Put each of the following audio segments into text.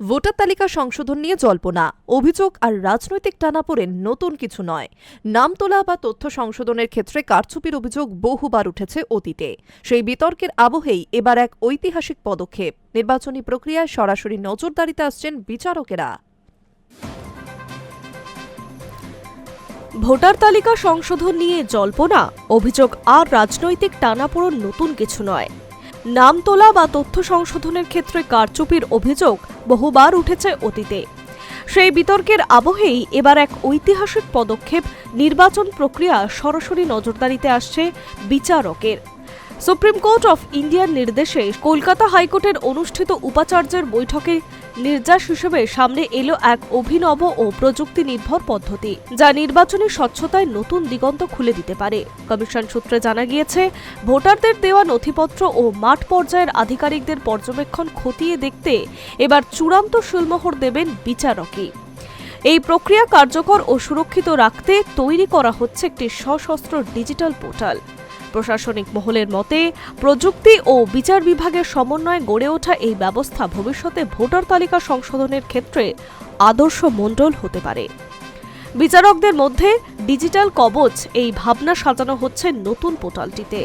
Voter তালিকা সংশোধন নিয়ে জল্পনা, অভিযোগ আর রাজনৈতিক টানাপোড়েন নতুন কিছু নয়। নাম তোলা বা তথ্য সংশোধনের ক্ষেত্রে কারচুপির অভিযোগ বহুবার উঠেছে অতীতে। সেই বিতর্কের আবহেই এবার এক ঐতিহাসিক পদক্ষেপ। নির্বাচনী প্রক্রিয়ায় সরাসরি নজরদারিতে আসছেন বিচারকেরা। ভোটার তালিকা সংশোধন নিয়ে জল্পনা, অভিযোগ আর রাজনৈতিক টানাপোড়েন নতুন কিছু নয়। নাম তোলা বা তথ্য সংশোধনের ক্ষেত্রে কারচুপির অভিযোগ বহুবার উঠেছে অতীতে। সেই বিতর্কের আবহেই এবার এক ঐতিহাসিক পদক্ষেপ। নির্বাচন প্রক্রিয়া সরাসরি নজরদারিতে আসছে বিচারকের। সুপ্রিম কোর্ট অফ ইন্ডিয়ার নির্দেশে কলকাতা হাইকোর্টের অনুষ্ঠিত উপাচার্যের বৈঠকে নির্যাস হিসেবে সামনে এলো এক অভিনব ও প্রযুক্তি নির্ভর পদ্ধতি, যা নির্বাচনী স্বচ্ছতায় নতুন দিগন্ত খুলে দিতে পারে। কমিশন সূত্রে জানা গিয়েছে, ভোটারদের দেওয়া নথিপত্র ও মাঠ পর্যায়ের আধিকারিকদের পর্যবেক্ষণ খতিয়ে দেখতে এবার চূড়ান্ত সিলমোহর দেবেন বিচারকই। এই প্রক্রিয়া কার্যকর ও সুরক্ষিত রাখতে তৈরি করা হচ্ছে একটি সশস্ত্র ডিজিটাল পোর্টাল। প্রশাসনিক মহলের মতে, প্রযুক্তি ও বিচার বিভাগের সমন্বয়ে গড়ে ওঠা এই ব্যবস্থা ভবিষ্যতে ভোটার তালিকা সংশোধনের ক্ষেত্রে আদর্শ মণ্ডল হতে পারে। বিচারকদের মধ্যে ডিজিটাল কবচ, এই ভাবনা সাজানো হচ্ছে নতুন পোর্টালটিতে।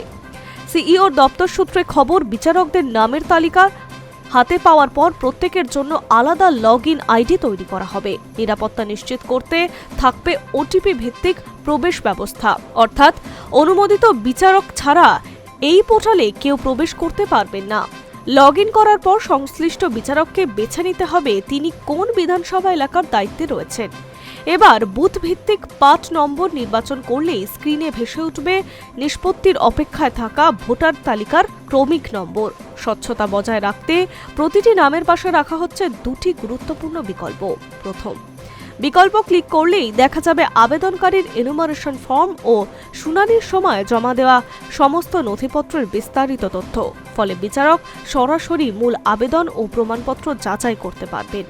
সিইওর দপ্তর সূত্রে খবর, বিচারকদের নামের তালিকা হাতে পাওয়ার পর প্রত্যেকের জন্য আলাদা লগইন আইডি তৈরি করা হবে। নিরাপত্তা নিশ্চিত করতে থাকবে ওটিপি ভিত্তিক প্রবেশ ব্যবস্থা, অর্থাৎ অনুমোদিত বিচারক ছাড়া এই পোর্টালে কেউ প্রবেশ করতে পারবেন না। লগইন করার পর সংশ্লিষ্ট বিচারককে বেছে নিতে হবে তিনি কোন বিধানসভা এলাকার দায়িত্বে রয়েছেন। এবার বুথ ভিত্তিক পাঠ নম্বর নির্বাচন করলেই স্ক্রিনে ভেসে উঠবে নিষ্পত্তির অপেক্ষায় থাকা ভোটার তালিকার ক্রমিক নম্বর। স্বচ্ছতা বজায় রাখতে প্রতিটি নামের পাশে রাখা হচ্ছে দুটি গুরুত্বপূর্ণ বিকল্প। প্রথম বিকল্প ক্লিক করলেই দেখা যাবে আবেদনকারীর এনুমারেশন ফর্ম ও শুনানির সময় জমা দেওয়া সমস্ত নথিপত্রের বিস্তারিত তথ্য। ফলে বিচারক সরাসরি মূল আবেদন ও প্রমাণপত্র যাচাই করতে পারবেন।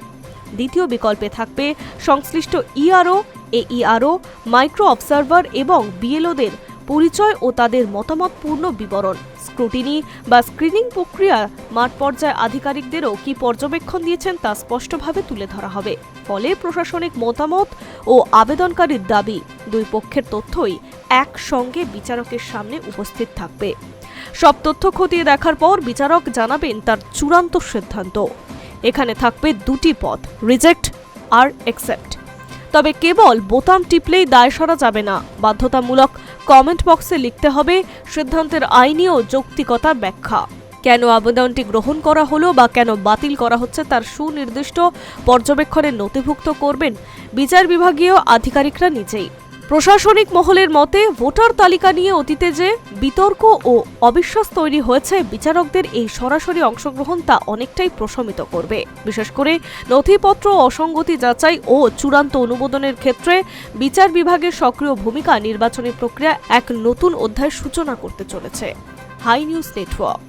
দ্বিতীয় বিকল্পে থাকবে সংশ্লিষ্ট ইআরও, এইআরও, মাইক্রো অবজারভার এবং বিএলওদের পরিচয় ও তাদের মতামতপূর্ণ বিবরণ। স্ক্রুটিনি বা স্ক্রিনিং প্রক্রিয়া মাঠ পর্যায়ে আধিকারিকদেরও কি পর্যবেক্ষণ দিয়েছেন তা স্পষ্টভাবে তুলে ধরা হবে। ফলে প্রশাসনিক মতামত ও আবেদনকারীর দাবি, দুই পক্ষের তথ্যই একসঙ্গে বিচারকের সামনে উপস্থিত থাকবে। সব তথ্য খতিয়ে দেখার পর বিচারক জানাবেন তার চূড়ান্ত সিদ্ধান্ত। এখানে থাকবে দুটি পথ, রিজেক্ট আর অ্যাকসেপ্ট। তবে কেবল বোতাম টিপলেই দায় সরা যাবে না, বাধ্যতামূলক কমেন্ট বক্সে লিখতে হবে সিদ্ধান্তের আইনি ও যৌক্তিকতার ব্যাখ্যা। কেন আবেদনটি গ্রহণ করা হলো বা কেন বাতিল করা হচ্ছে তার সুনির্দিষ্ট পর্যবেক্ষণে নথিভুক্ত করবেন বিচার বিভাগীয় আধিকারিকরা নিজেই। প্রশাসনিক মহলের মতে, ভোটার তালিকা নিয়ে অতীতে যে বিতর্ক ও অবিশ্বাস তৈরি হয়েছে, বিচারকদের এই সরাসরি অংশগ্রহণ তা অনেকটাই প্রশমিত করবে। বিশেষ করে নথিপত্র অসঙ্গতি যাচাই ও চূড়ান্ত অনুমোদনের ক্ষেত্রে বিচার বিভাগের সক্রিয় ভূমিকা নির্বাচনী প্রক্রিয়া এক নতুন অধ্যায়ের সূচনা করতে চলেছে। Hi News network.